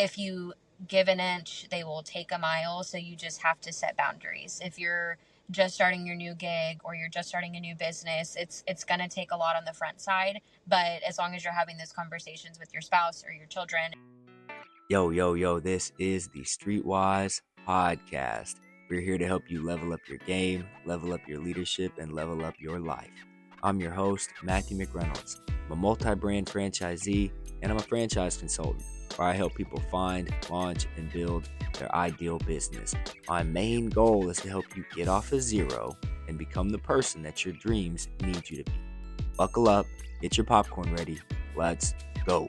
if you give an inch, they will take a mile. So you just have to set boundaries. If you're just starting your new gig or you're just starting a new business, it's going to take a lot on the front side. But as long as you're having those conversations with your spouse or your children. Yo, this is the Streetwise Podcast. We're here to help you level up your game, level up your leadership, and level up your life. I'm your host, Matthew McReynolds. I'm a multi-brand franchisee, and I'm a franchise consultant where I help people find, launch, and build their ideal business. My main goal is to help you get off of zero and become the person that your dreams need you to be. Buckle up, get your popcorn ready. Let's go.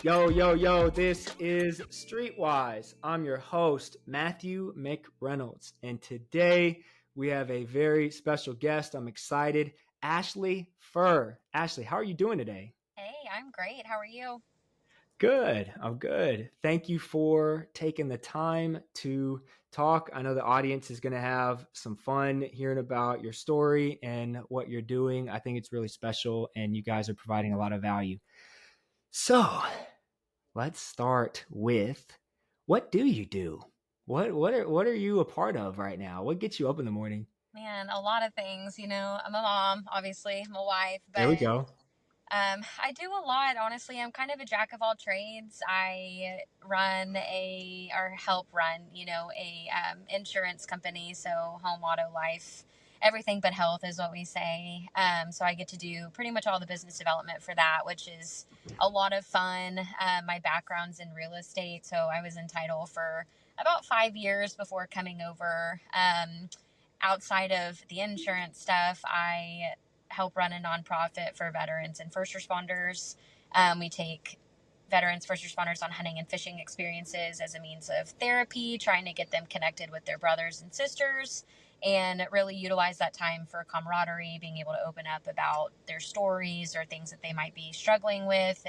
Yo, this is Streetwise. I'm your host, Matthew McReynolds. And today we have a very special guest. I'm excited, Ashley Furr. Ashley, how are you doing today? Hey, I'm great. How are you? Good. I'm good. Thank you for taking the time to talk. I know the audience is going to have some fun hearing about your story and what you're doing. I think it's really special, and you guys are providing a lot of value. So, let's start with, what do you do? What are you a part of right now? What gets you up in the morning? Man, a lot of things. I'm a mom, obviously. I'm a wife, There we but go. I do a lot. Honestly, I'm kind of a jack of all trades. I help run, a insurance company. So home, auto, life, everything but health is what we say. So I get to do pretty much all the business development for that, which is a lot of fun. My background's in real estate, so I was in title for about 5 years before coming over. Outside of the insurance stuff, I help run a nonprofit for veterans and first responders. We take veterans, first responders on hunting and fishing experiences as a means of therapy, trying to get them connected with their brothers and sisters, and really utilize that time for camaraderie, being able to open up about their stories or things that they might be struggling with,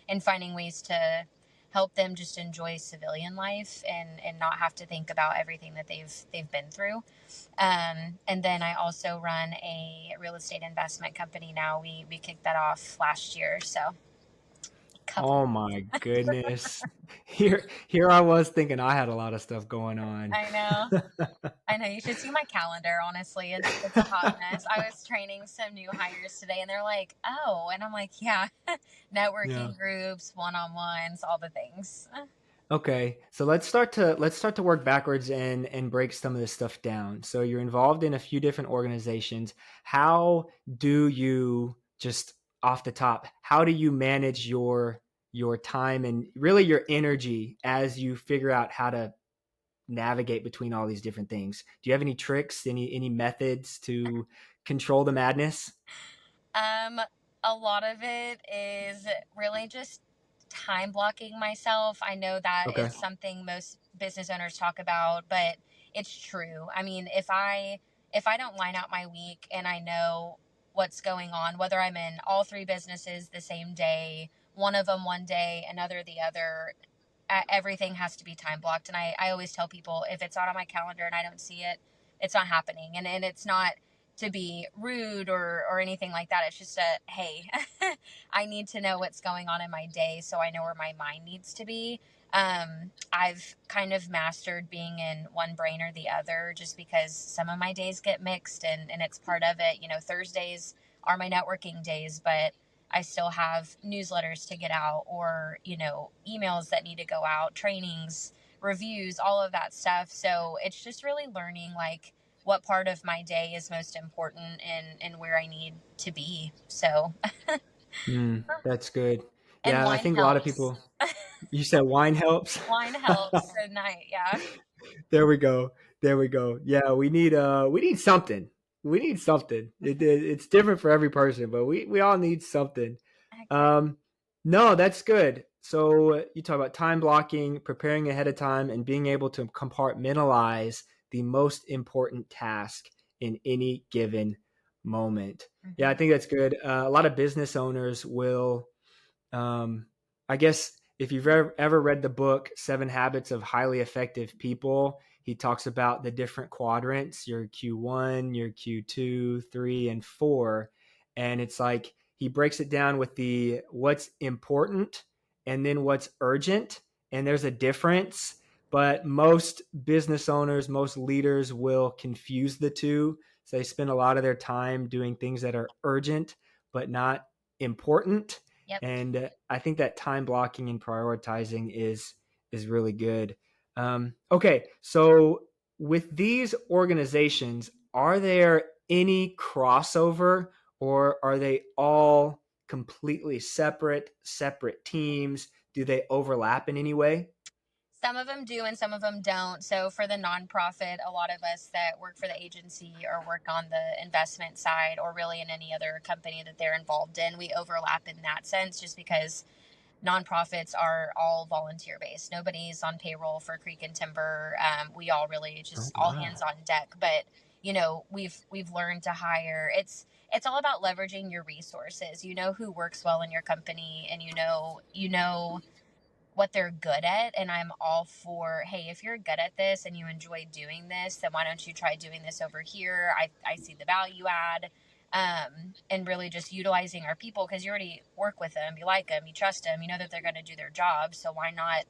and finding ways to help them just enjoy civilian life and not have to think about everything that they've been through. And then I also run a real estate investment company now. We kicked that off last year. So Oh my goodness. Here I was thinking I had a lot of stuff going on. I know. You should see my calendar. Honestly, it's a hot mess. I was training some new hires today and they're like, oh, and I'm like, yeah, Yeah. networking groups, one-on-ones, all the things. Okay, so let's start to work backwards and break some of this stuff down. So you're involved in a few different organizations. How do you, just off the top, how do you manage your time and really your energy as you figure out how to navigate between all these different things? Do you have any tricks, any methods to control the madness? A lot of it is really just time blocking myself. I know that Okay. is something most business owners talk about, but it's true. I mean, if I don't line out my week and I know what's going on, whether I'm in all three businesses the same day, one of them one day, another the other, everything has to be time blocked. And I always tell people, if it's not on my calendar and I don't see it, it's not happening. And it's not to be rude or anything like that. It's just hey, I need to know what's going on in my day so I know where my mind needs to be. I've kind of mastered being in one brain or the other, just because some of my days get mixed and it's part of it. Thursdays are my networking days, but I still have newsletters to get out, or, emails that need to go out, trainings, reviews, all of that stuff. So it's just really learning, like, what part of my day is most important and where I need to be. So, That's good. and Yeah, I wine think a lot of helps. people, you said wine helps. Wine helps at night. Yeah. There we go. There we go. Yeah, we need something. We need something. It's different for every person, but we all need something. Okay. Um, no, that's good. So you talk about time blocking, preparing ahead of time, and being able to compartmentalize the most important task in any given moment. Yeah, I Mm-hmm. think that's good. A lot of business owners will, I guess, if you've ever read the book Seven Habits of Highly Effective People, he talks about the different quadrants, your Q1, your Q2, 3, and 4. And it's like he breaks it down with the what's important and then what's urgent and there's a difference, but most business owners, most leaders will confuse the two. So they spend a lot of their time doing things that are urgent but not important. Yep. And I think that time blocking and prioritizing is really good. Okay, so with these organizations, are there any crossover, or are they all completely separate teams? Do they overlap in any way? Some of them do and some of them don't. So for the nonprofit, a lot of us that work for the agency or work on the investment side or really in any other company that they're involved in, we overlap in that sense just because nonprofits are all volunteer based. Nobody's on payroll for Creek and Timber. We all really Oh, just all wow. hands on deck. But we've learned to hire. It's all about leveraging your resources. You know who works well in your company, and you know what they're good at. And I'm all for, hey, if you're good at this and you enjoy doing this, then why don't you try doing this over here? I see the value add. And really just utilizing our people, because you already work with them, you like them, you trust them, you know that they're going to do their job. So why not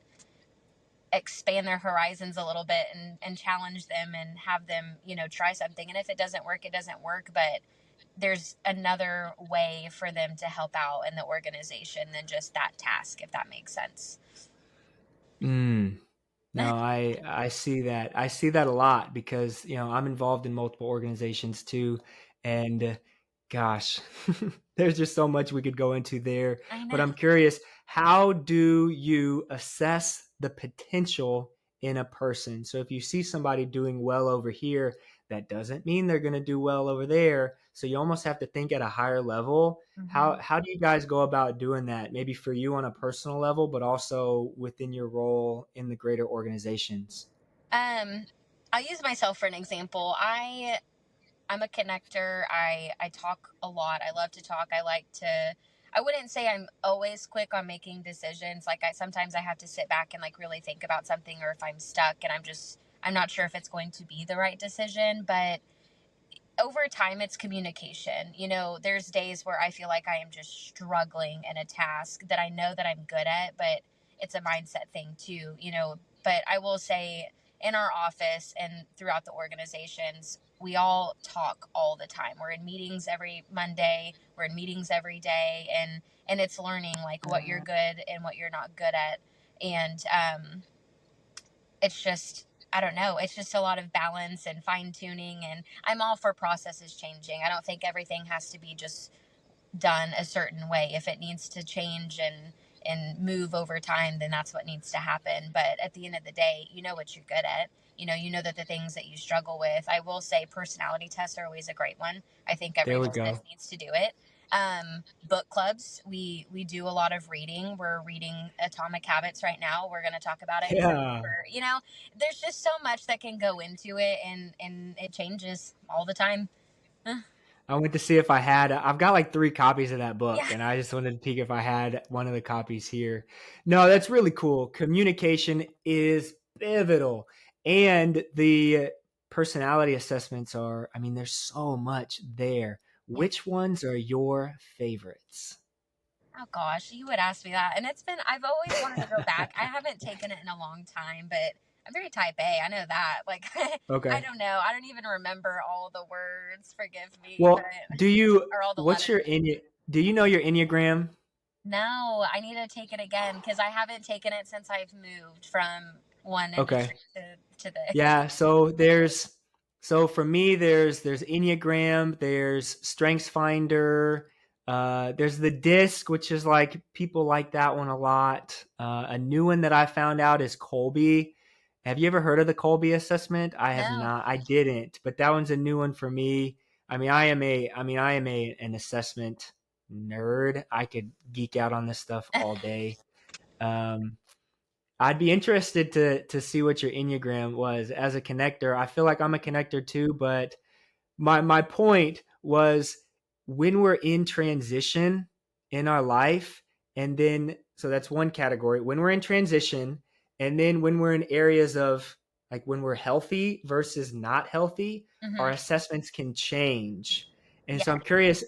expand their horizons a little bit and challenge them and have them, try something. And if it doesn't work, it doesn't work. But there's another way for them to help out in the organization than just that task, if that makes sense. Mm. No, I see that. I see that a lot because, I'm involved in multiple organizations too. And gosh, there's just so much we could go into there. I But know. I'm curious, how do you assess the potential in a person? So if you see somebody doing well over here, that doesn't mean they're going to do well over there. So you almost have to think at a higher level. Mm-hmm. How do you guys go about doing that? Maybe for you on a personal level, but also within your role in the greater organizations. Um, I'll use myself for an example. I'm a connector. I talk a lot. I love to talk. I wouldn't say I'm always quick on making decisions. Like sometimes I have to sit back and like really think about something, or if I'm stuck and I'm not sure if it's going to be the right decision. But over time, it's communication. There's days where I feel like I am just struggling in a task that I know that I'm good at, but it's a mindset thing too. But I will say, in our office and throughout the organizations, we all talk all the time. We're in meetings every Monday, we're in meetings every day, and it's learning like what you're good and what you're not good at. And it's just, I don't know, it's just a lot of balance and fine tuning. And I'm all for processes changing. I don't think everything has to be just done a certain way. If it needs to change and move over time, then that's what needs to happen. But at the end of the day, you know what you're good at. You know that the things that you struggle with. I will say personality tests are always a great one. I think every There we business go. needs to do it. Book clubs, we do a lot of reading. We're reading Atomic Habits right now. We're going to talk about it in Yeah. September. There's just so much that can go into it, and it changes all the time. I went to see if I had, I've got like 3 copies of that book, Yeah. and I just wanted to peek if I had one of the copies here. No, that's really cool. Communication is pivotal. And the personality assessments are, I mean, there's so much there. Yeah. Which ones are your favorites? Oh gosh, you would ask me that. And I've always wanted to go back. I haven't taken it in a long time, but I'm very type A. I know that. Like, I Okay. don't know. I don't even remember all the words. Forgive me, but, Well, or all the what's your, letters. do you know your Enneagram? No, I need to take it again because I haven't taken it since I've moved from one Okay. industry to the. Yeah, so for me there's Enneagram, there's Strengths Finder, there's the disc, which is like people like that one a lot. A new one that I found out is Colby. Have you ever heard of the Colby assessment? I have No. not. I didn't, but that one's a new one for me. I am an assessment nerd. I could geek out on this stuff all day. Um, I'd be interested to see what your Enneagram was as a connector. I feel like I'm a connector too, but my point was when we're in transition in our life, and then so that's one category. When we're in transition, and then when we're in areas of like when we're healthy versus not healthy, our Hmm. assessments can change. And Yeah. so I'm curious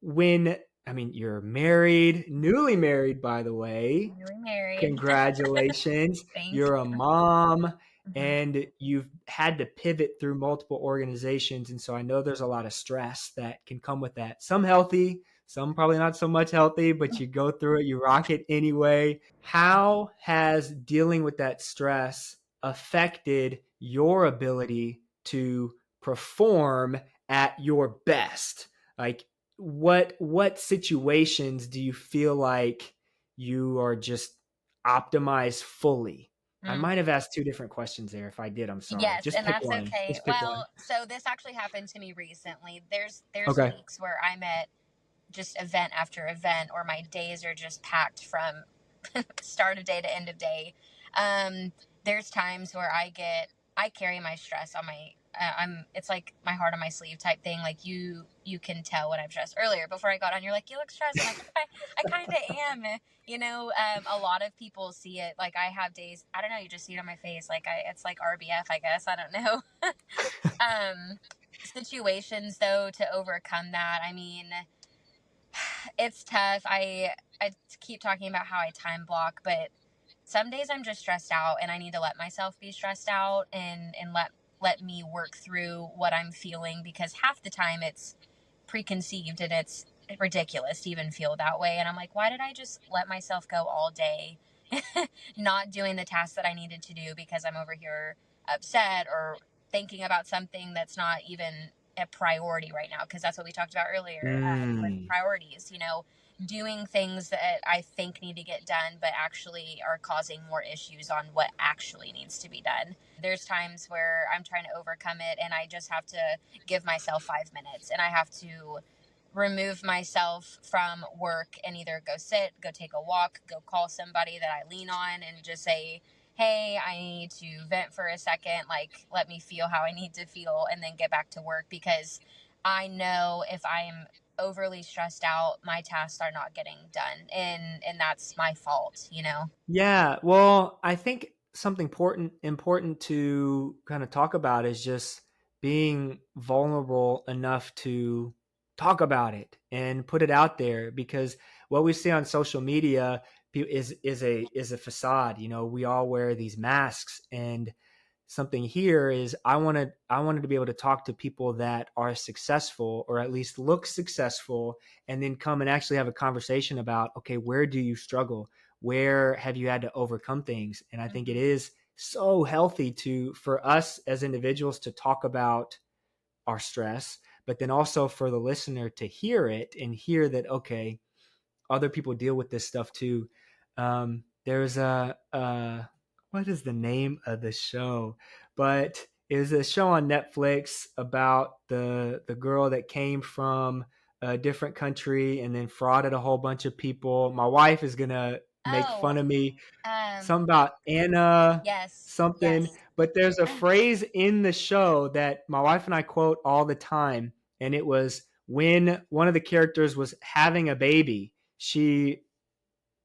when I mean, you're married, newly married, by the way. Newly married. Congratulations. Thank You're a you. mom Hmm. and you've had to pivot through multiple organizations. And so I know there's a lot of stress that can come with that. Some healthy, some probably not so much healthy, but you go through it, you rock it anyway. How has dealing with that stress affected your ability to perform at your best? Like, what situations do you feel like you are just optimized fully? I Mm. might have asked two different questions there. If I did, I'm sorry. Yes, Just and pick that's one. okay. Just pick one. Well, so this actually happened to me recently. There's Okay. weeks where I'm at just event after event, or my days are just packed from start of day to end of day. Um, there's times where I carry my stress on my it's like my heart on my sleeve type thing. Like you can tell when I'm stressed. Earlier before I got on, you're like, you look stressed. I'm like, I kind of am. A lot of people see it. Like I have days, I don't know, you just see it on my face. Like it's like RBF, I guess. I don't know. um, Situations though to overcome that. I mean, it's tough. I keep talking about how I time block, but some days I'm just stressed out and I need to let myself be stressed out and let me work through what I'm feeling, because half the time it's preconceived and it's ridiculous to even feel that way, and I'm like, why did I just let myself go all day not doing the tasks that I needed to do because I'm over here upset or thinking about something that's not even a priority right now, because that's what we talked about earlier, with Mm. priorities, doing things that I think need to get done but actually are causing more issues on what actually needs to be done. There's times where I'm trying to overcome it and I just have to give myself 5 minutes and I have to remove myself from work and either go sit, go take a walk, go call somebody that I lean on and just say, hey, I need to vent for a second, like let me feel how I need to feel, and then get back to work, because I know if I'm overly stressed out, my tasks are not getting done, and that's my fault. Yeah, well, I think something important to kind of talk about is just being vulnerable enough to talk about it and put it out there, because what we see on social media is a facade. We all wear these masks, and something here is I wanted to be able to talk to people that are successful, or at least look successful, and then come and actually have a conversation about, okay, where do you struggle, where have you had to overcome things. And I think it Mm-hmm. is so healthy for us as individuals to talk about our stress, but then also for the listener to hear it and hear that, okay, other people deal with this stuff too. There's what is the name of the show? But it was a show on Netflix about the girl that came from a different country and then frauded a whole bunch of people. My wife is gonna make Oh, fun of me. um, Something about Anna yes, something, yes. but there's a phrase in the show that my wife and I quote all the time, and it was when one of the characters was having a baby. She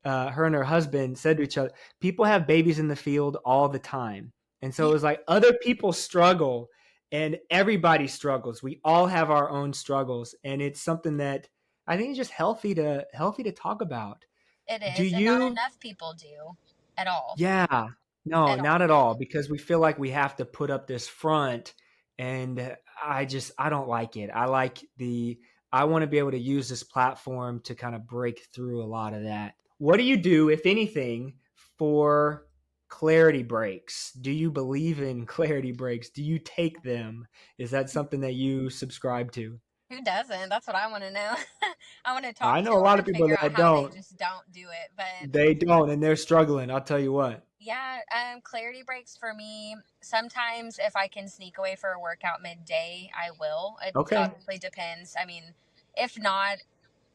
her and her husband said to each other, people have babies in the field all the time. And so it was like other people struggle and everybody struggles. We all have our own struggles. And it's something that I think is just healthy to talk about. It Do is, and not you? enough people do at all. Yeah. No, At all. not at all. Because we feel like we have to put up this front, and I don't like it. I want to be able to use this platform to kind of break through a lot of that. What do you do, if anything, for clarity breaks? Do you believe in clarity breaks? Do you take them? Is that something that you subscribe to? Who doesn't? That's what I want to know. I want to talk I to know a them lot of and people figure out that how they don't. just don't do it. But They don't, and they're struggling. I'll tell you what. yeah, clarity breaks for me. Sometimes if I can sneak away for a workout midday, I will. It Okay. obviously depends. I mean, if not,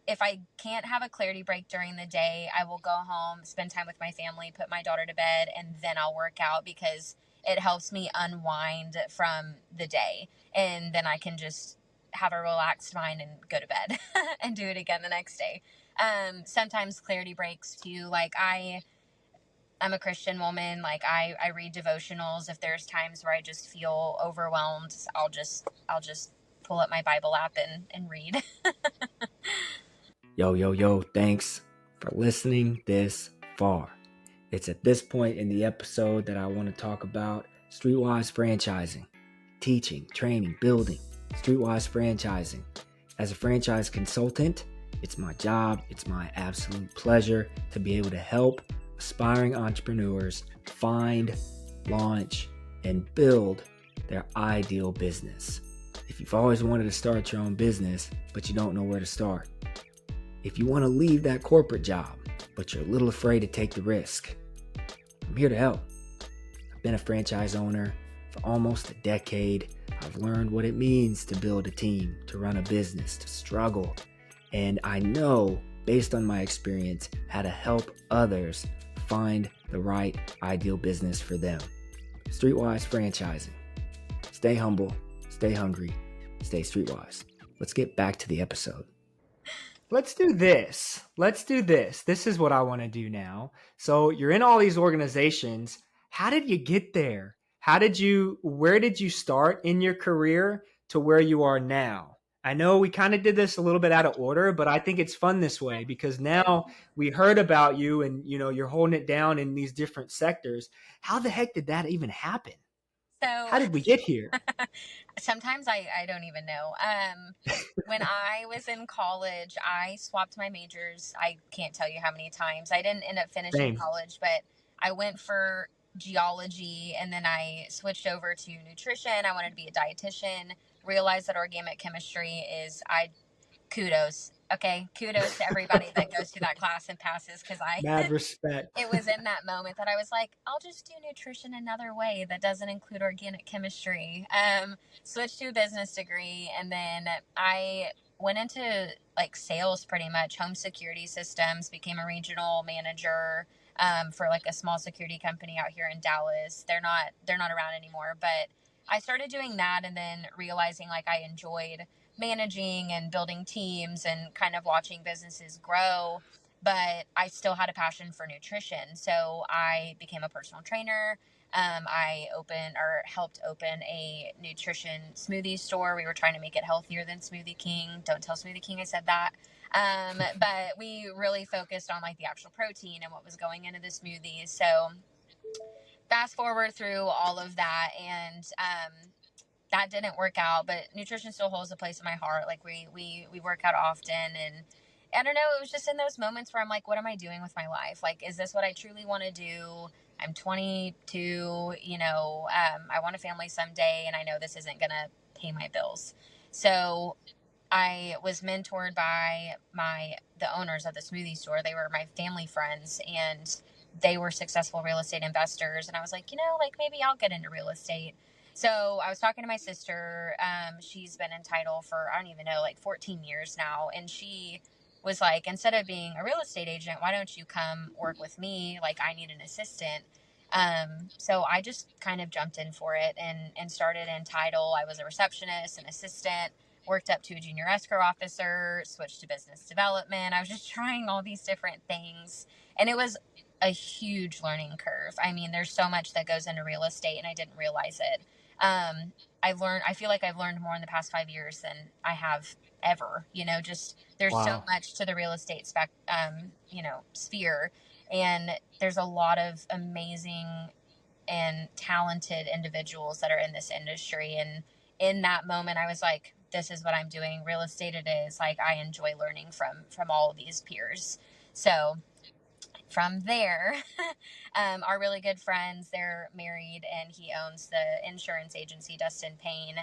if I can't have a clarity break during the day, I will go home, spend time with my family, put my daughter to bed, and then I'll work out, because it helps me unwind from the day. And then I can just have a relaxed mind and go to bed and do it again the next day. Sometimes clarity breaks too. Like I'm a Christian woman. Like I read devotionals. If there's times where I just feel overwhelmed, I'll just pull up my Bible app and read. Yo, thanks for listening this far. It's at this point in the episode that I want to talk about Streetwise franchising, teaching, training, building, Streetwise franchising. As a franchise consultant, it's my job, it's my absolute pleasure to be able to help aspiring entrepreneurs find, launch, and build their ideal business. If you've always wanted to start your own business, but you don't know where to start, if you want to leave that corporate job, but you're a little afraid to take the risk, I'm here to help. I've been a franchise owner for almost a decade. I've learned what it means to build a team, to run a business, to struggle. And I know, based on my experience, how to help others find the right ideal business for them. Streetwise franchising. Stay humble, stay hungry, stay streetwise. Let's get back to the episode. Let's do this. This is what I want to do now. So you're in all these organizations. How did you get there? Where did you start in your career to where you are now? I know we kind of did this a little bit out of order, but I think it's fun this way because now we heard about you and you're holding it down in these different sectors. How the heck did that even happen? So How did we get here? sometimes I don't even know. When I was in college, I swapped my majors. I can't tell you how many times. I didn't end up finishing Same. college, but I went for geology and then I switched over to nutrition. I wanted to be a dietitian, realized that organic chemistry is, kudos. Okay. Kudos to everybody that goes through that class and passes. Cause Mad respect. it was in that moment that I was like, I'll just do nutrition another way that doesn't include organic chemistry. Switched to a business degree, and then I went into like sales, pretty much home security systems, became a regional manager for like a small security company out here in Dallas. They're not around anymore, but I started doing that and then realizing like I enjoyed managing and building teams and kind of watching businesses grow, but I still had a passion for nutrition. So I became a personal trainer. I helped open a nutrition smoothie store. We were trying to make it healthier than Smoothie King. Don't tell Smoothie King I said that. But we really focused on like the actual protein and what was going into the smoothies. So fast forward through all of that, and that didn't work out, but nutrition still holds a place in my heart. Like we work out often, and I don't know, it was just in those moments where I'm like, what am I doing with my life? Like, is this what I truly want to do? I'm 22, I want a family someday, and I know this isn't going to pay my bills. So I was mentored by the owners of the smoothie store. They were my family friends, and they were successful real estate investors. And I was like, like maybe I'll get into real estate. So I was talking to my sister. She's been in title for, I don't even know, like 14 years now. And she was like, instead of being a real estate agent, why don't you come work with me? Like, I need an assistant. So I just kind of jumped in for it and started in title. I was a receptionist, an assistant, worked up to a junior escrow officer, switched to business development. I was just trying all these different things. And it was a huge learning curve. I mean, there's so much that goes into real estate, and I didn't realize it. I feel like I've learned more in the past 5 years than I have ever, just there's so Wow. much to the real estate sphere. And there's a lot of amazing and talented individuals that are in this industry. And in that moment, I was like, this is what I'm doing. Real estate it is. Like, I enjoy learning from all of these peers. So from there, our really good friends, they're married, and he owns the insurance agency, Dustin Payne.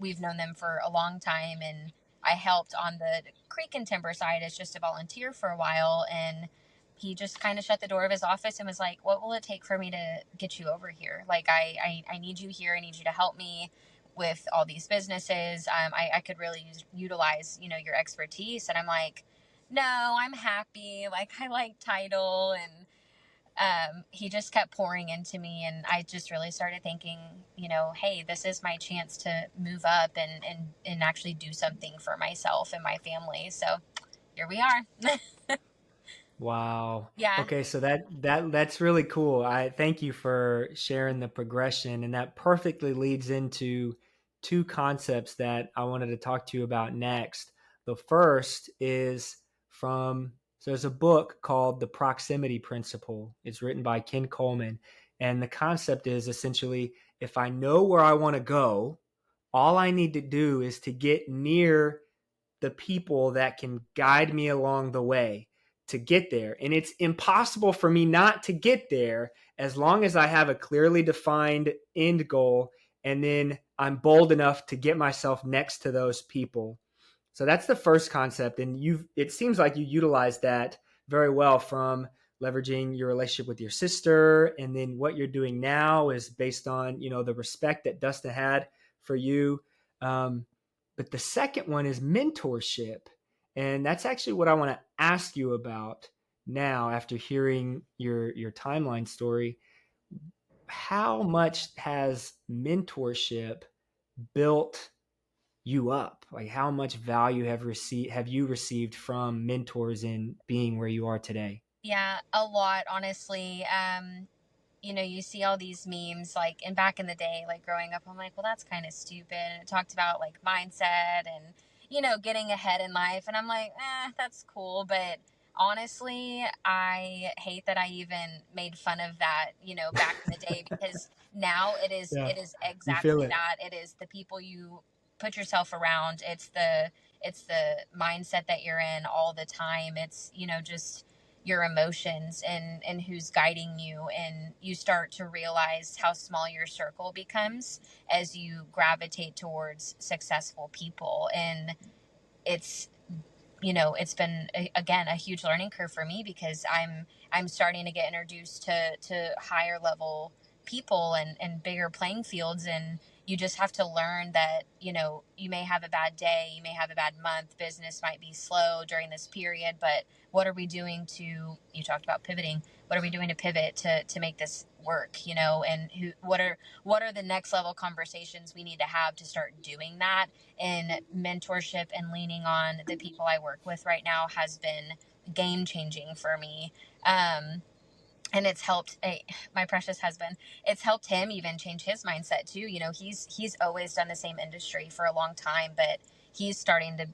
We've known them for a long time, and I helped on the creek and timber side as just a volunteer for a while. And he just kind of shut the door of his office and was like, what will it take for me to get you over here? Like, I need you here. I need you to help me with all these businesses. I could really utilize, your expertise. And I'm like, no, I'm happy. Like, I like title. And he just kept pouring into me, and I just really started thinking, hey, this is my chance to move up and actually do something for myself and my family. So here we are. Wow. Yeah. Okay, so that's really cool. I thank you for sharing the progression, and that perfectly leads into two concepts that I wanted to talk to you about next. The first is from, so there's a book called The Proximity Principle. It's written by Ken Coleman. And the concept is essentially, if I know where I want to go, all I need to do is to get near the people that can guide me along the way to get there. And it's impossible for me not to get there as long as I have a clearly defined end goal, and then I'm bold enough to get myself next to those people. So that's the first concept. And it seems like you utilize that very well, from leveraging your relationship with your sister. And then what you're doing now is based on, the respect that Dustin had for you. But the second one is mentorship. And that's actually what I want to ask you about now after hearing your timeline story. How much has mentorship built you up? Like, how much value have you received from mentors in being where you are today? Yeah, a lot, honestly. You see all these memes, like, and back in the day, like growing up, I'm like, well, that's kind of stupid. And it talked about like mindset and, getting ahead in life. And I'm like, that's cool. But honestly, I hate that I even made fun of that, back in the day, because now Yeah, it is you feel exactly it. that. It is the people you put yourself around. It's the mindset that you're in all the time. It's, just your emotions and who's guiding you, and you start to realize how small your circle becomes as you gravitate towards successful people. And it's it's been again a huge learning curve for me, because I'm starting to get introduced to higher level people and bigger playing fields. And you just have to learn that you may have a bad day, you may have a bad month, business might be slow during this period, but what are we doing to, you talked about pivoting, what are we doing to pivot to make this work, and what are the next level conversations we need to have to start doing that. And mentorship and leaning on the people I work with right now has been game changing for me. And it's helped my precious husband. It's helped him even change his mindset too. He's always done the same industry for a long time, but he's starting to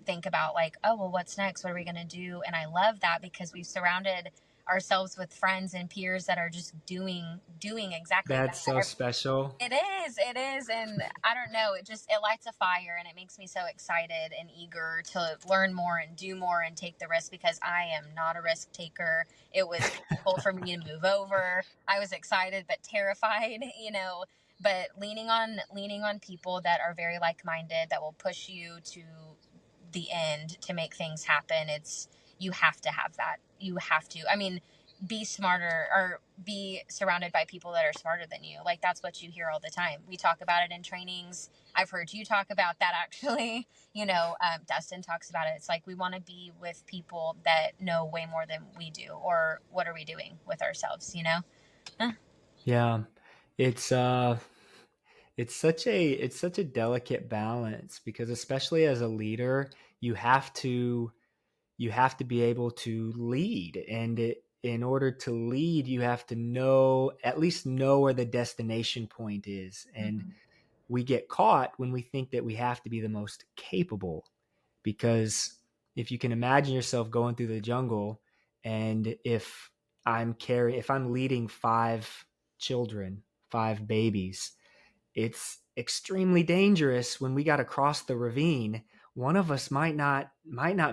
think about, like, oh, well, what's next? What are we going to do? And I love that, because we've surrounded ourselves with friends and peers that are just doing exactly That's so that. special. It is. And I don't know, it lights a fire, and it makes me so excited and eager to learn more and do more and take the risk, because I am not a risk taker. It was painful for me to move over. I was excited but terrified, but leaning on people that are very like-minded, that will push you to the end to make things happen. You have to have that. You have to. I mean, be smarter, or be surrounded by people that are smarter than you. Like, that's what you hear all the time. We talk about it in trainings. I've heard you talk about that, actually. Dustin talks about it. It's like, we want to be with people that know way more than we do, or what are we doing with ourselves. Yeah. It's such a delicate balance, because especially as a leader, you have to be able to lead. And in order to lead, you have to at least know where the destination point is. And Mm-hmm. we get caught when we think that we have to be the most capable, because if you can imagine yourself going through the jungle, and if I'm leading 5 children, 5 babies, it's extremely dangerous. When we got to cross the ravine, one of us might not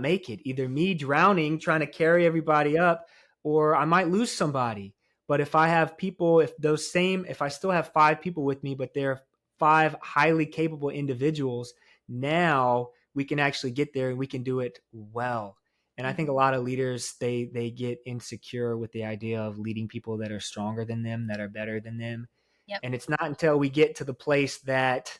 make it, either me drowning trying to carry everybody up, or I might lose somebody. But if I have people, if I still have 5 people with me, but they're 5 highly capable individuals, now we can actually get there, and we can do it well. And I think a Mm-hmm. lot of leaders, they get insecure with the idea of leading people that are stronger than them, that are better than them. Yep. And it's not until we get to the place that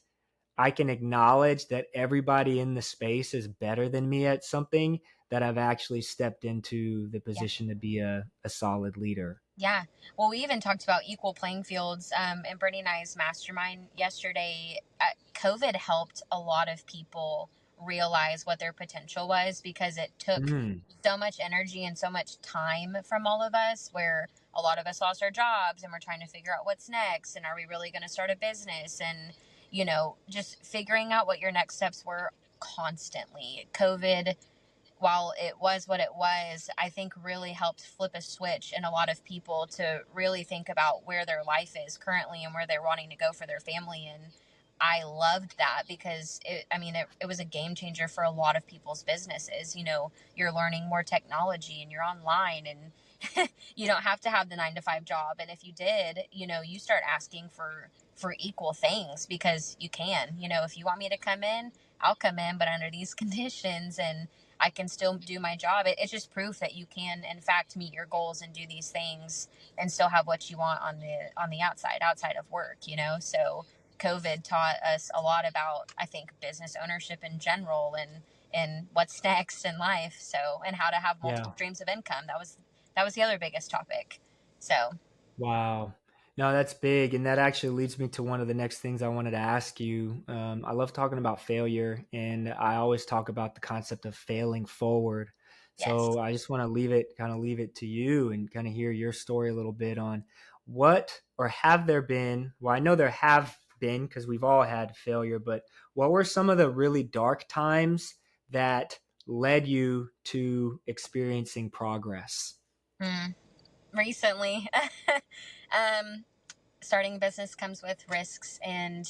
I can acknowledge that everybody in the space is better than me at something, that I've actually stepped into the Yeah. position to be a solid leader. Yeah. Well, we even talked about equal playing fields in Brittany and I's mastermind yesterday. COVID helped a lot of people realize what their potential was, because it took Mm. so much energy and so much time from all of us, where a lot of us lost our jobs and we're trying to figure out what's next, and are we really going to start a business, and just figuring out what your next steps were constantly. COVID while it was what it was, I think really helped flip a switch in a lot of people to really think about where their life is currently and where they're wanting to go for their family. And I loved that because it was a game changer for a lot of people's businesses. You're learning more technology and you're online, and you don't have to have the 9 to 5 job. And if you did, you start asking for equal things because you can. If you want me to come in, I'll come in, but under these conditions, and I can still do my job. It's just proof that you can, in fact, meet your goals and do these things and still have what you want on the outside of work. So COVID taught us a lot about, I think, business ownership in general, and what's next in life. So, and how to have multiple Yeah. streams of income. That was the other biggest topic. So, Wow. No, that's big. And that actually leads me to one of the next things I wanted to ask you. I love talking about failure, and I always talk about the concept of failing forward. yes. So I just want to leave it to you and kind of hear your story a little bit on or have there been, well, I know there have been because we've all had failure, but what were some of the really dark times that led you to experiencing progress? Recently, um, starting a business comes with risks, and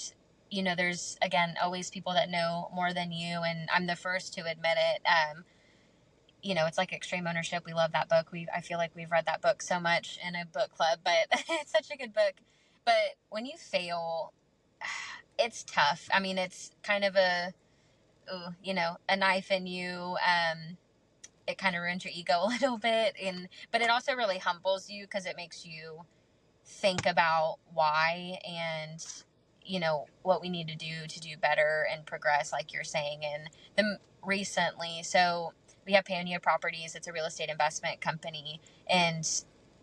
there's, again, always people that know more than you, and I'm the first to admit it. It's like extreme ownership. We love that book. I feel like we've read that book so much in a book club, but it's such a good book. But when you fail, it's tough. I mean, it's kind of a knife in you. It kind of ruins your ego a little bit, but it also really humbles you because it makes you think about why, and what we need to do better and progress, like you're saying. And recently, so we have Pioneer Properties. It's a real estate investment company, and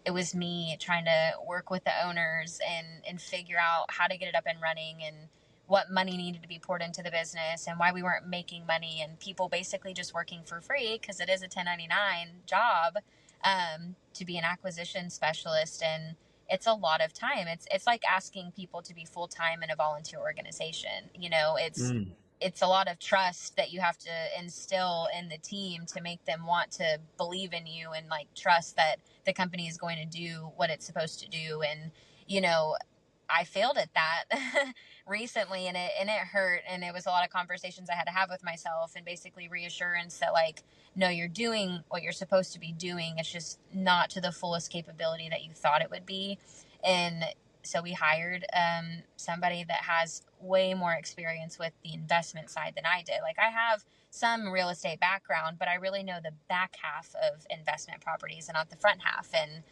it was me trying to work with the owners and figure out how to get it up and running, and what money needed to be poured into the business, and why we weren't making money, and people basically just working for free because it is a 1099 job, to be an acquisition specialist. And it's a lot of time. It's like asking people to be full-time in a volunteer organization. Mm. It's a lot of trust that you have to instill in the team to make them want to believe in you, and like trust that the company is going to do what it's supposed to do. And I failed at that recently, and it hurt, and it was a lot of conversations I had to have with myself, and basically reassurance that, like, no, you're doing what you're supposed to be doing. It's just not to the fullest capability that you thought it would be. And so we hired somebody that has way more experience with the investment side than I did. Like, I have some real estate background, but I really know the back half of investment properties and not the front half. And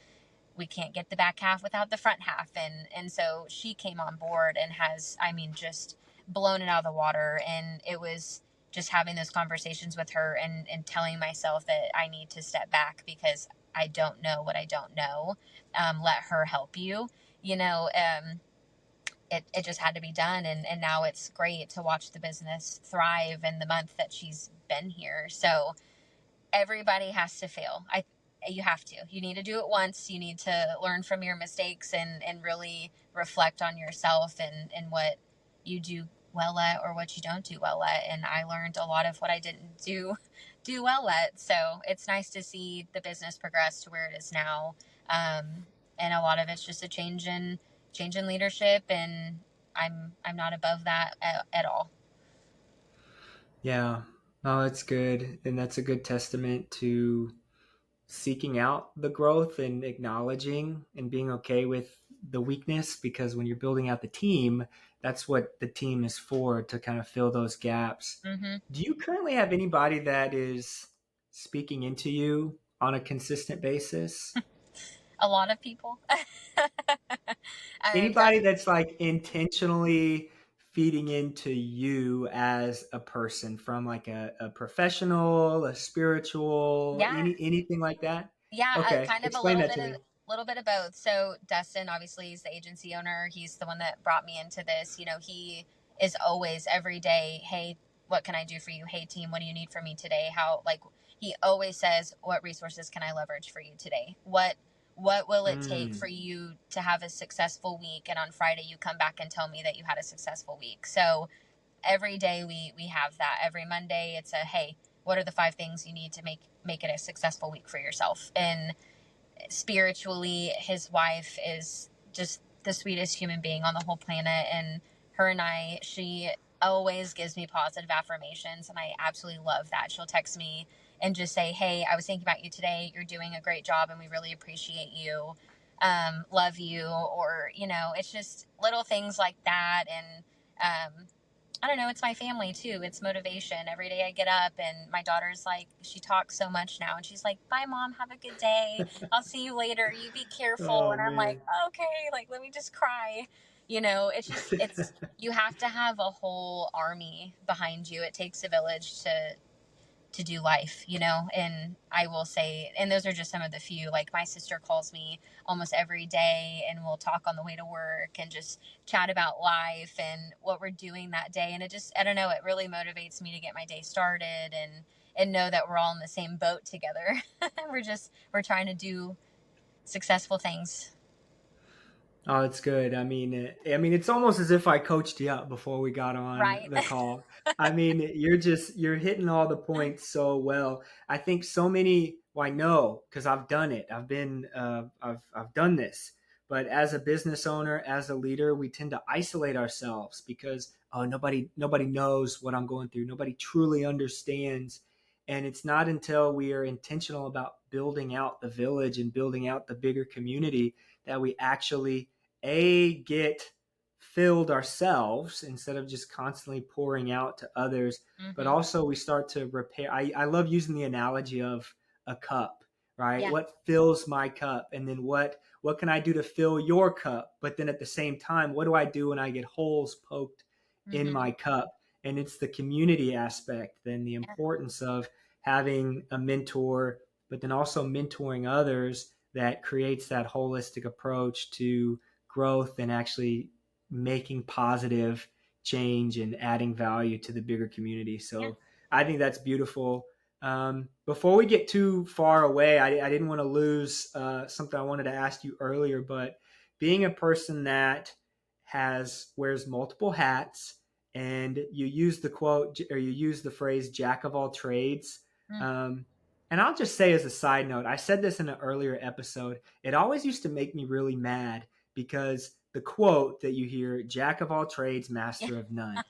we can't get the back half without the front half. And so she came on board and has, just blown it out of the water. And it was just having those conversations with her, and telling myself that I need to step back because I don't know what I don't know. Let her help you. It just had to be done. And now it's great to watch the business thrive in the month that she's been here. So everybody has to fail. You have to. You need to do it once. You need to learn from your mistakes, and really reflect on yourself, and what you do well at or what you don't do well at. And I learned a lot of what I didn't do well at. So it's nice to see the business progress to where it is now. And a lot of it's just a change in leadership, and I'm not above that at all. Yeah. Oh, that's good. And that's a good testament to seeking out the growth and acknowledging and being okay with the weakness, because when you're building out the team, that's what the team is for, to kind of fill those gaps. Mm-hmm. Do you currently have anybody that is speaking into you on a consistent basis? A lot of people. Anybody That's, that's like intentionally feeding into you as a person, from like a professional, a spiritual, yeah. anything like that? Yeah, Okay, kind of a explain little that bit to of me. both. So Dustin, obviously, he's the agency owner. He's the one that brought me into this. He is always, every day, hey, what can I do for you? Hey, team, what do you need from me today? How, like, he always says, what resources can I leverage for you today? What will it take Mm, for you to have a successful week? And on Friday, you come back and tell me that you had a successful week. So every day we have that. Every Monday, it's a, hey, what are the 5 things you need to make it a successful week for yourself. And spiritually, his wife is just the sweetest human being on the whole planet. And her and she always gives me positive affirmations, and I absolutely love that. She'll text me and just say, hey, I was thinking about you today. You're doing a great job and we really appreciate you. Love you. Or, it's just little things like that. And, I don't know, it's my family too. It's motivation. Every day I get up and my daughter's like, she talks so much now and she's like, bye mom, have a good day. I'll see you later. You be careful. Oh And I'm like, man. okay, like, let me just cry. It's just, you have to have a whole army behind you. It takes a village to do life, and I will say, and those are just some of the few. Like, my sister calls me almost every day and we'll talk on the way to work and just chat about life and what we're doing that day. And it just, I don't know, it really motivates me to get my day started and know that we're all in the same boat together. we're trying to do successful things. Oh, it's good. It's almost as if I coached you up before we got on Right. the call. I mean, you're hitting all the points so well. I think so many. Well, I know because I've done it. I've done this. But as a business owner, as a leader, we tend to isolate ourselves because nobody knows what I'm going through. Nobody truly understands. And it's not until we are intentional about building out the village and building out the bigger community that we actually get filled ourselves instead of just constantly pouring out to others, but Mm-hmm. also we start to repair. I love using the analogy of a cup, right? Yeah. What fills my cup, and then what can I do to fill your cup? But then at the same time, what do I do when I get holes poked in Mm-hmm. my cup? And it's the community aspect, then the Yeah. importance of having a mentor, but then also mentoring others that creates that holistic approach to growth and actually making positive change and adding value to the bigger community. Yeah. So I think that's beautiful. Before we get too far away, I didn't want to lose something I wanted to ask you earlier, but being a person that wears multiple hats, and you use the quote or you use the phrase "jack of all trades." Mm. Um, and I'll just say as a side note, I said this in an earlier episode. It always used to make me really mad because the quote that you hear, "Jack of all trades, Yeah. master of none."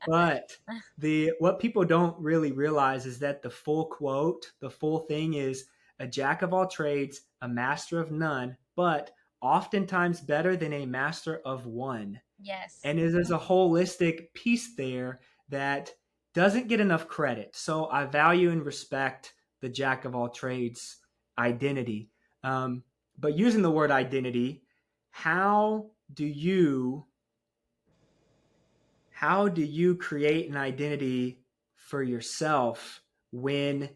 But the what people don't really realize is that the full quote, the full thing is a jack of all trades, a master of none, but oftentimes better than a master of one. Yes. And there's a holistic piece there that doesn't get enough credit. So I value and respect the jack of all trades identity. But using the word identity, how do you how do you create an identity for yourself when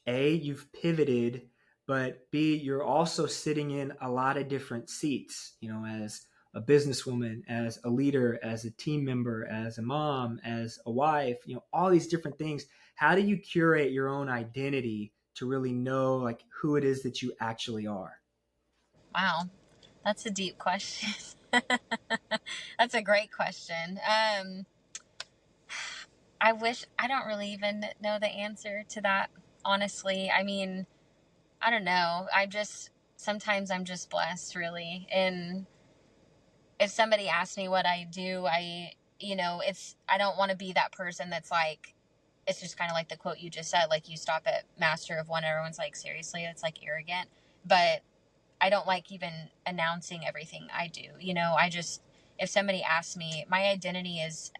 A, you've pivoted, but B, you're also sitting in a lot of different seats, as a businesswoman, as a leader, as a team member, as a mom, as a wife, all these different things. How do you curate your own identity to really know like who it is that you actually are? Wow. That's a deep question. That's a great question. I don't really even know the answer to that, honestly. I mean, I don't know. Sometimes I'm just blessed, really. And if somebody asks me what I do, I don't want to be that person that's like, it's just kind of like the quote you just said, like, you stop at master of one, everyone's like, seriously, it's like arrogant. But I don't like even announcing everything I do. If somebody asks me, my identity is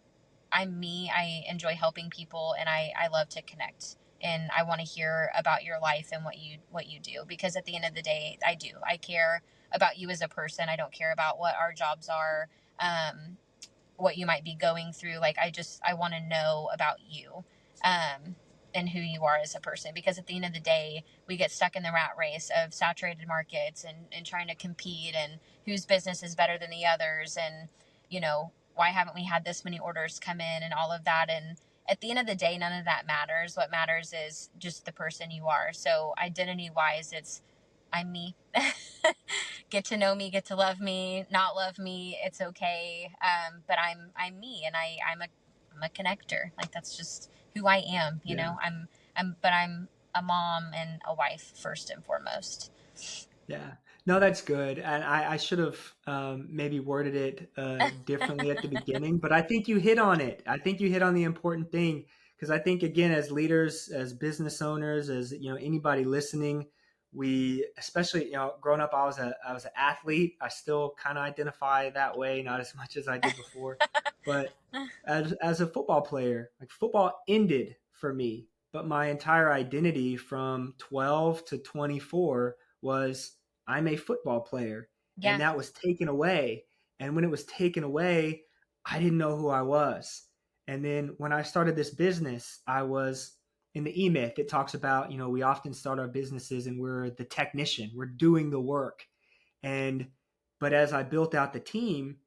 I'm me. I enjoy helping people, and I love to connect. And I want to hear about your life and what you do, because at the end of the day, I do. I care about you as a person. I don't care about what our jobs are, what you might be going through. Like, I want to know about you, and who you are as a person, because at the end of the day, we get stuck in the rat race of saturated markets and trying to compete and whose business is better than the others. And, why haven't we had this many orders come in and all of that? And at the end of the day, none of that matters. What matters is just the person you are. So identity wise, I'm me. Get to know me, get to love me, not love me, it's okay. But I'm me, and I'm a connector. Like, that's just who I am. Yeah. but I'm a mom and a wife first and foremost. Yeah. No, that's good. And I should have maybe worded it differently at the beginning, but I think you hit on it. I think you hit on the important thing because I think, again, as leaders, as business owners, as anybody listening, we, especially growing up, I was an athlete. I still kind of identify that way, not as much as I did before, but as a football player, like football ended for me, but my entire identity from 12 to 24 was I'm a football player. And Yeah. that was taken away. And when it was taken away, I didn't know who I was. And then when I started this business, I was in the E-Myth. It talks about, we often start our businesses and we're the technician, we're doing the work. And, but as I built out the team,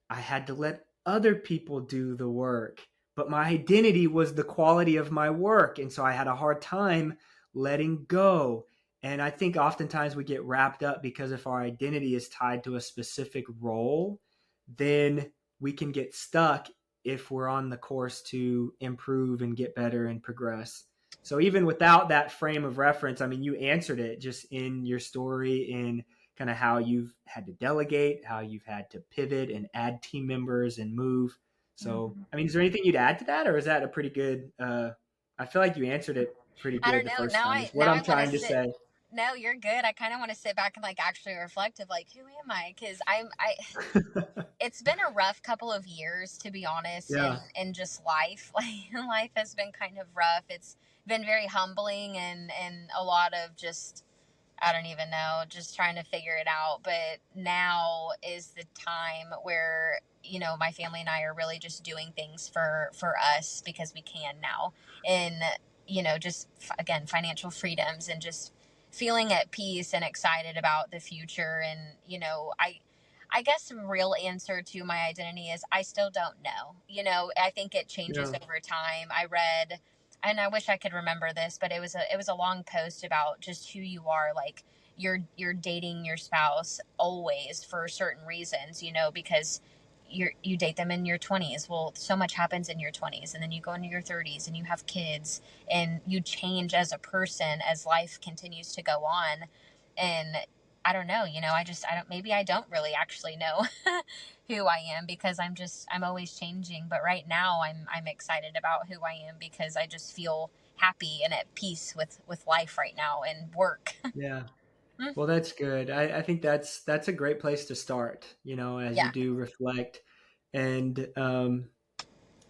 I had to let other people do the work. But my identity was the quality of my work. And so I had a hard time letting go. And I think oftentimes we get wrapped up because if our identity is tied to a specific role, then we can get stuck if we're on the course to improve and get better and progress. So even without that frame of reference, I mean, you answered it just in your story, in kind of how you've had to delegate, how you've had to pivot and add team members and move. So, Mhm. I mean, is there anything you'd add to that, or is that a pretty good? I feel like you answered it pretty I good don't the know. first time. Is what Now I'm I want to trying to sit. say. No, you're good. I kind of want to sit back and like actually reflect of like, who am I? Because it's been a rough couple of years, to be honest, Yeah, in just life. Like life has been kind of rough. It's been very humbling and a lot of just, I don't even know, just trying to figure it out. But now is the time where, my family and I are really just doing things for us because we can now. And, just again, financial freedoms and just feeling at peace and excited about the future. And, I guess the real answer to my identity is I still don't know. I think it changes yeah, over time. I read, and I wish I could remember this, but it was a long post about just who you are. Like you're dating your spouse always for certain reasons, because you date them in your 20s. Well, so much happens in your 20s, and then you go into your 30s and you have kids and you change as a person as life continues to go on. And I don't know, I don't, maybe I don't really actually know who I am because I'm always changing. But right now I'm excited about who I am because I just feel happy and at peace with life right now and work. yeah. Mm, Well, that's good. I think that's a great place to start. As you yeah. do reflect, and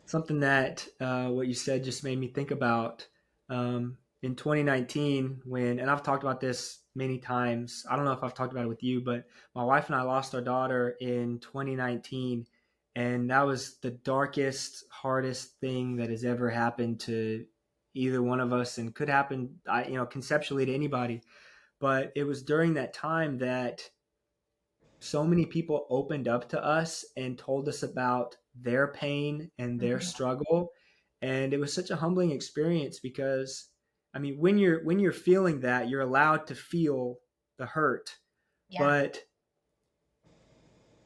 something that what you said just made me think about in 2019 when, and I've talked about this many times. I don't know if I've talked about it with you, but my wife and I lost our daughter in 2019, and that was the darkest, hardest thing that has ever happened to either one of us, and could happen, conceptually to anybody. But it was during that time that so many people opened up to us and told us about their pain and their Hmm. struggle, and it was such a humbling experience because I mean when you're feeling that, you're allowed to feel the hurt, Yeah. but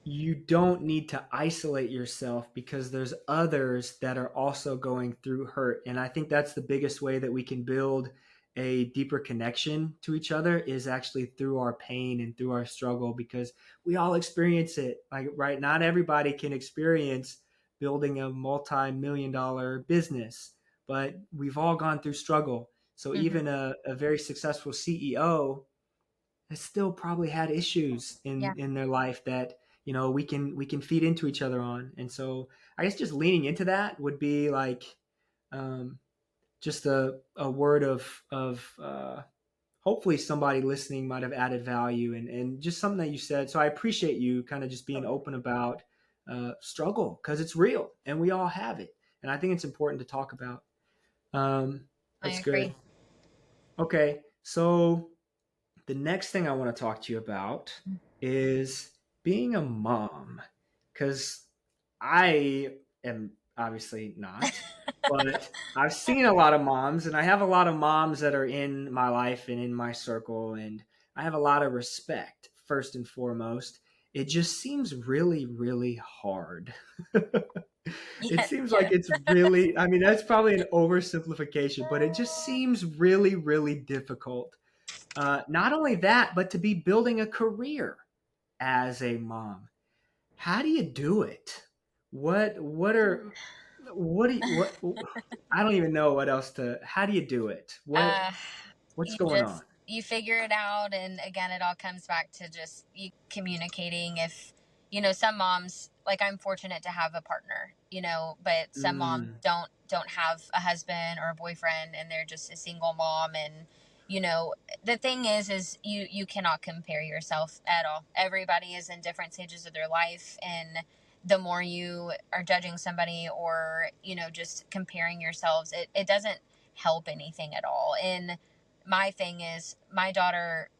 you don't need to isolate yourself because there's others that are also going through hurt. And I think that's the biggest way that we can build a deeper connection to each other is actually through our pain and through our struggle, because we all experience it. Like, right, not everybody can experience building a multi-million dollar business, but we've all gone through struggle. So Hmm. even a very successful CEO has still probably had issues Yeah. in their life that we can feed into each other on. And so I guess just leaning into that would be like um, just a word of hopefully somebody listening might have added value, and just something that you said. So I appreciate you kind of just being Totally. open about struggle, because it's real and we all have it, and I think it's important to talk about. I That's agree. good. Okay, so the next thing I want to talk to you about is being a mom, because I am obviously not, but I've seen a lot of moms, and I have a lot of moms that are in my life and in my circle, and I have a lot of respect, first and foremost. It just seems really, really hard. It Yeah, seems like yeah. it's really, I mean, that's probably an oversimplification, but it just seems really, really difficult. Not only that, but to be building a career as a mom. How do you do it? What are what do you, what I don't even know what else to how do you do it? uh, What's you going on? just you figure it out, and again, it all comes back to just you communicating. If some moms, like, I'm fortunate to have a partner, but some moms Mm, don't have a husband or a boyfriend, and they're just a single mom. And you know the thing is you cannot compare yourself at all. Everybody is in different stages of their life, and the more you are judging somebody, or just comparing yourselves, it doesn't help anything at all. And my thing is, my daughter,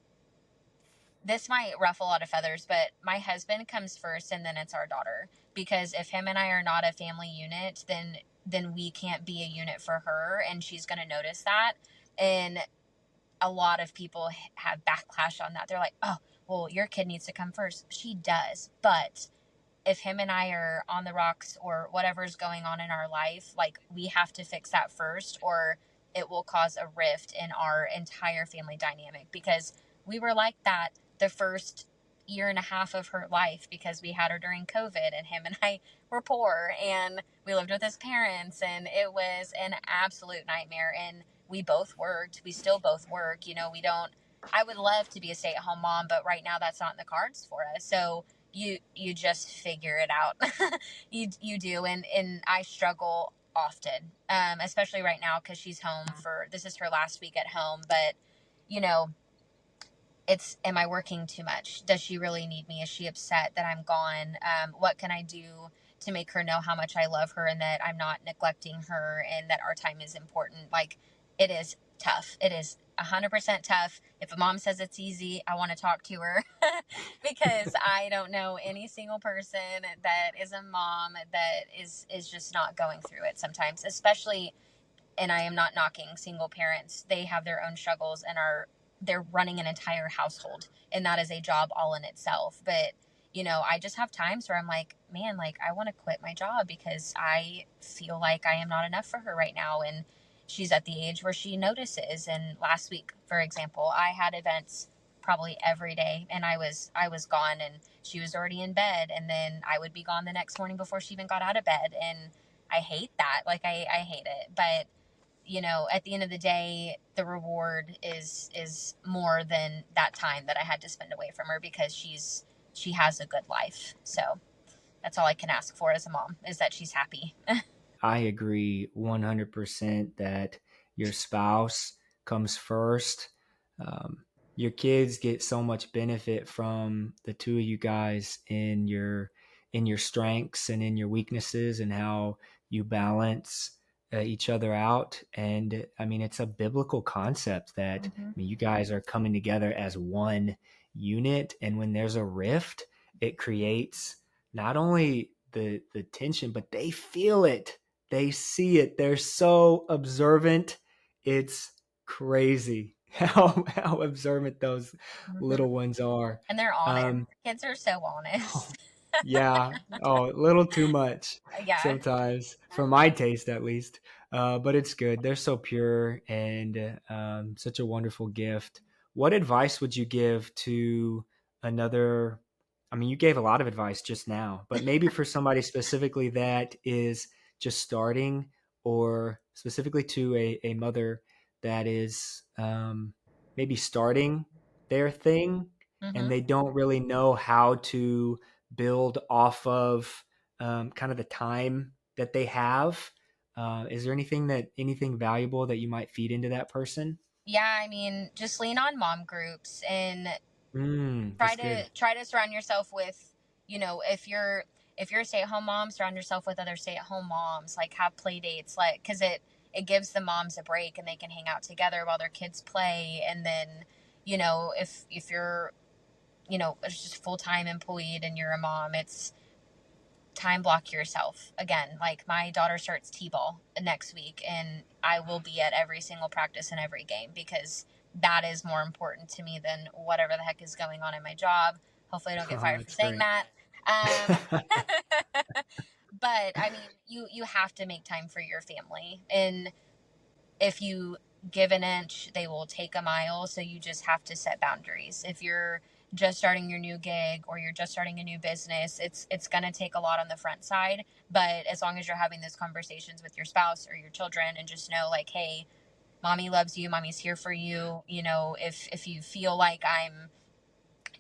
this might ruffle a lot of feathers, but my husband comes first, and then it's our daughter. Because if him and I are not a family unit, then we can't be a unit for her, and she's going to notice that. And a lot of people have backlash on that. They're like, "Oh, well, your kid needs to come first." She does, but if him and I are on the rocks, or whatever's going on in our life, like, we have to fix that first, or it will cause a rift in our entire family dynamic. Because we were like that the first year and a half of her life, because we had her during COVID, and him and I were poor, and we lived with his parents, and it was an absolute nightmare. And we both worked. We still both work. We don't, I would love to be a stay-at-home mom, but right now that's not in the cards for us. So you just figure it out. You do. And I struggle often, especially right now, because she's home for, this is her last week at home. But you know it's, am I working too much? Does she really need me? Is she upset that I'm gone? What can I do to make her know how much I love her, and that I'm not neglecting her, and that our time is important? Like, it is tough. It is 100% tough. If a mom says it's easy, I want to talk to her. Because I don't know any single person that is a mom that is just not going through it sometimes, especially. And I am not knocking single parents. They have their own struggles, and they're running an entire household, and that is a job all in itself. But I just have times where I'm like, man, like, I want to quit my job, because I feel like I am not enough for her right now. And she's at the age where she notices. And last week, for example, I had events probably every day, and I was gone, and she was already in bed, and then I would be gone the next morning before she even got out of bed. And I hate that. Like, I hate it. But at the end of the day, the reward is more than that time that I had to spend away from her, because she has a good life. So that's all I can ask for as a mom, is that she's happy. I agree 100% that your spouse comes first. Um, your kids get so much benefit from the two of you guys in your strengths and in your weaknesses, and how you balance each other out. And I mean, it's a biblical concept that, I Mm-hmm. mean, you guys are coming together as one unit, and when there's a rift, it creates not only the tension, but they feel it, they see it. They're so observant. It's crazy how observant those Mm-hmm. little ones are. And they're honest. Um, Kids are so oh, honest. yeah. Oh, a little too much Yeah. sometimes, for my taste at least. But it's good. They're so pure, and such a wonderful gift. What advice would you give to another? I mean, you gave a lot of advice just now, but maybe for somebody specifically that is just starting, or specifically to a mother that is maybe starting their thing, and Mm-hmm. they don't really know how to build off of kind of the time that they have. Is there anything valuable that you might feed into that person? Yeah, I mean, just lean on mom groups, and try That's to good. try to surround yourself with, if you're a stay-at-home mom, surround yourself with other stay-at-home moms. Like, have play dates, like, because it gives the moms a break, and they can hang out together while their kids play. And then if you're just full-time employed and you're a mom, it's time block yourself. Again, like, my daughter starts t-ball next week, and I will be at every single practice and every game, because that is more important to me than whatever the heck is going on in my job. Hopefully I don't get Oh, fired for that's saying great. that. um, but but I mean, you have to make time for your family. And if you give an inch, they will take a mile. So you just have to set boundaries. If you're just starting your new gig or you're just starting a new business, it's going to take a lot on the front side. But as long as you're having those conversations with your spouse or your children, and just know like, hey, mommy loves you, mommy's here for you. You know, if you feel like I'm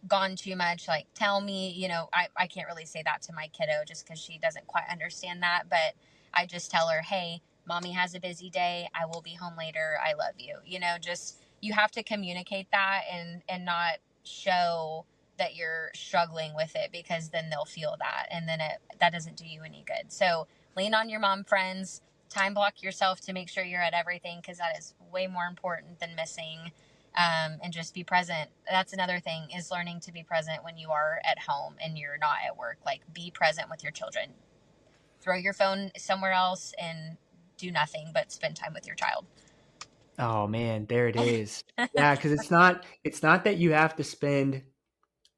gone too much, like tell me. You know, I can't really say that to my kiddo just because she doesn't quite understand that, but I just tell her, hey, mommy has a busy day, I will be home later, I love you. You know, just you have to communicate that, and not show that you're struggling with it, because then they'll feel that, and then that doesn't do you any good. So lean on your mom friends, time block yourself to make sure you're at everything, because that is way more important than missing. And just be present. That's another thing, is learning to be present when you are at home and you're not at work. Like, be present with your children. Throw your phone somewhere else and do nothing but spend time with your child. Oh man, there it is. Yeah, because it's not that you have to spend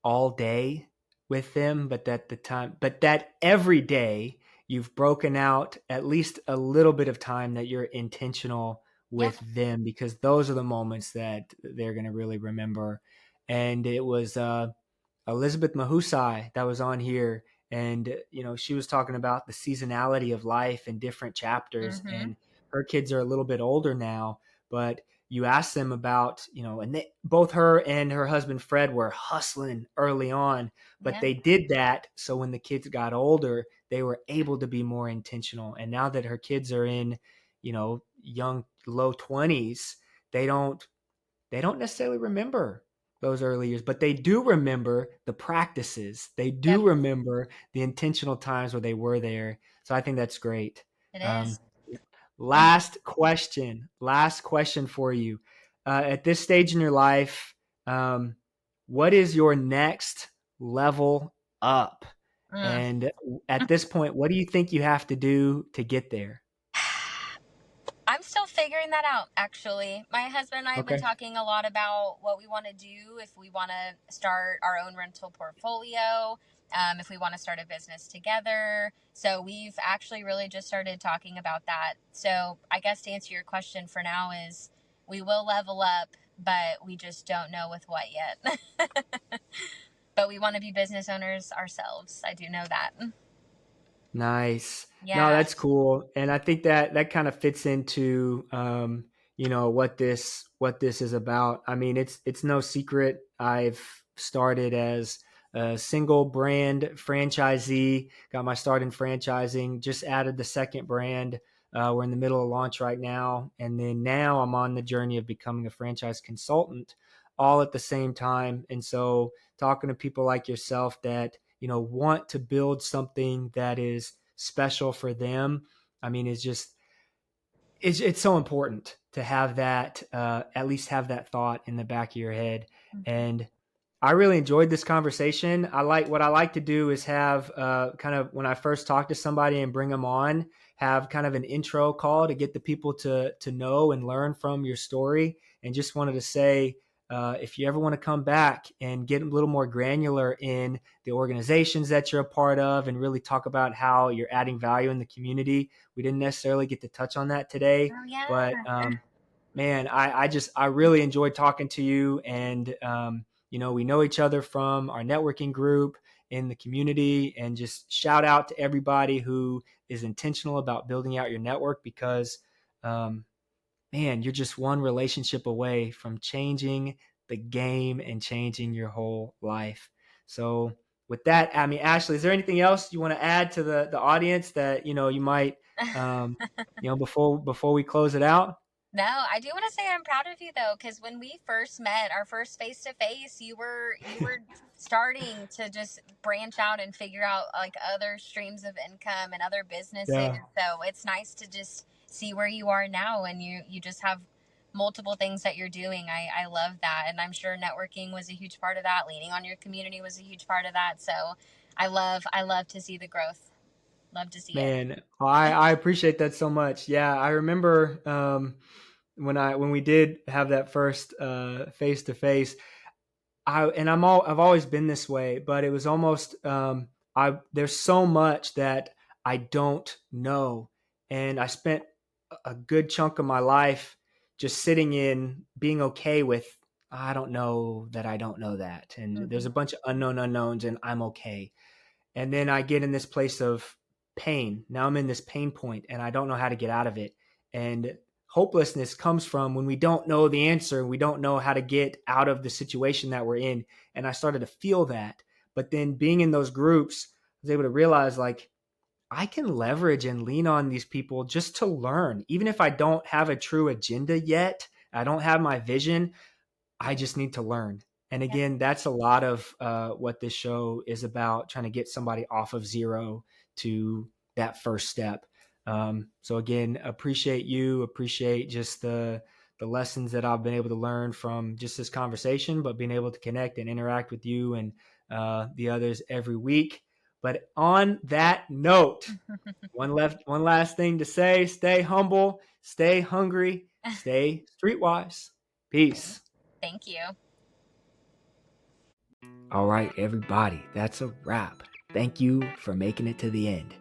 all day with them, but that every day you've broken out at least a little bit of time that you're intentional Yeah. with them, because those are the moments that they're going to really remember. And it was Elizabeth Mahusai that was on here, and she was talking about the seasonality of life in different chapters, Mm-hmm. and her kids are a little bit older now, but you ask them about, and both her and her husband Fred were hustling early on, but Yeah. they did that so when the kids got older, they were able to be more intentional. And now that her kids are in, young low 20s, they don't necessarily remember those early years, but they do remember the practices. They do Yep. remember the intentional times where they were there. So I think that's great. It Um, is. last question for you. At this stage in your life, what is your next level up? Mm. And at this point, what do you think you have to do to get there? I'm still figuring that out, actually. My husband and I have been Okay. talking a lot about what we want to do, if we want to start our own rental portfolio, if we want to start a business together. So we've actually really just started talking about that. So I guess to answer your question for now is, we will level up, but we just don't know with what yet. But we want to be business owners ourselves. I do know that. Nice. No, Yeah. that's cool. And I think that kind of fits into what this is about. I mean, it's no secret I've started as a single brand franchisee, got my start in franchising, just added the second brand. We're in the middle of launch right now. And then now I'm on the journey of becoming a franchise consultant all at the same time. And so talking to people like yourself that want to build something that is special for them, I mean, it's so important to have that, at least have that thought in the back of your head. And I really enjoyed this conversation. What I like to do is have, kind of, when I first talk to somebody and bring them on, have kind of an intro call to get the people to know and learn from your story. And just wanted to say, if you ever want to come back and get a little more granular in the organizations that you're a part of and really talk about how you're adding value in the community, we didn't necessarily get to touch on that today, Oh, yeah. but man, I really enjoyed talking to you. And we know each other from our networking group in the community. And just shout out to everybody who is intentional about building out your network, because um, man, you're just one relationship away from changing the game and changing your whole life. So with that, I mean, Ashley, is there anything else you want to add to the audience that you might, before we close it out? No, I do want to say I'm proud of you though, because when we first met, our first face to face, you were starting to just branch out and figure out like other streams of income and other businesses. Yeah, So it's nice to just see where you are now, and you just have multiple things that you're doing. I love that, and I'm sure networking was a huge part of that. Leaning on your community was a huge part of that. So I love to see the growth. Love to see it. man, I appreciate that so much. Yeah, I remember when we did have that first face to face. I've always been this way, but it was almost, I there's so much that I don't know. And I spent a good chunk of my life just sitting in being okay with, I don't know that I don't know that. And there's a Mm-hmm. bunch of unknown unknowns and I'm okay. And then I get in this place of pain. Now I'm in this pain point and I don't know how to get out of it. And hopelessness comes from when we don't know the answer, we don't know how to get out of the situation that we're in. And I started to feel that. But then being in those groups, I was able to realize like I can leverage and lean on these people just to learn. Even if I don't have a true agenda yet, I don't have my vision, I just need to learn. And Yep. again, that's a lot of what this show is about, trying to get somebody off of zero to that first step. So again, appreciate just the lessons that I've been able to learn from just this conversation, but being able to connect and interact with you and the others every week. But on that note, one last thing to say: stay humble, stay hungry, stay streetwise. Peace. Thank you. All right, everybody, that's a wrap. Thank you for making it to the end.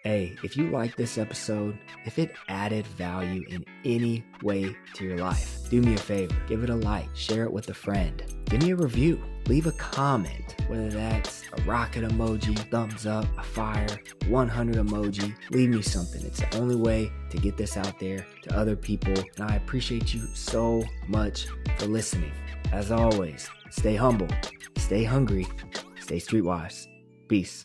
Hey, if you like this episode, if it added value in any way to your life, do me a favor, give it a like, share it with a friend, give me a review, leave a comment, whether that's a rocket emoji, thumbs up, a fire, 100 emoji, leave me something. It's the only way to get this out there to other people, and I appreciate you so much for listening. As always, stay humble, stay hungry, stay streetwise. Peace.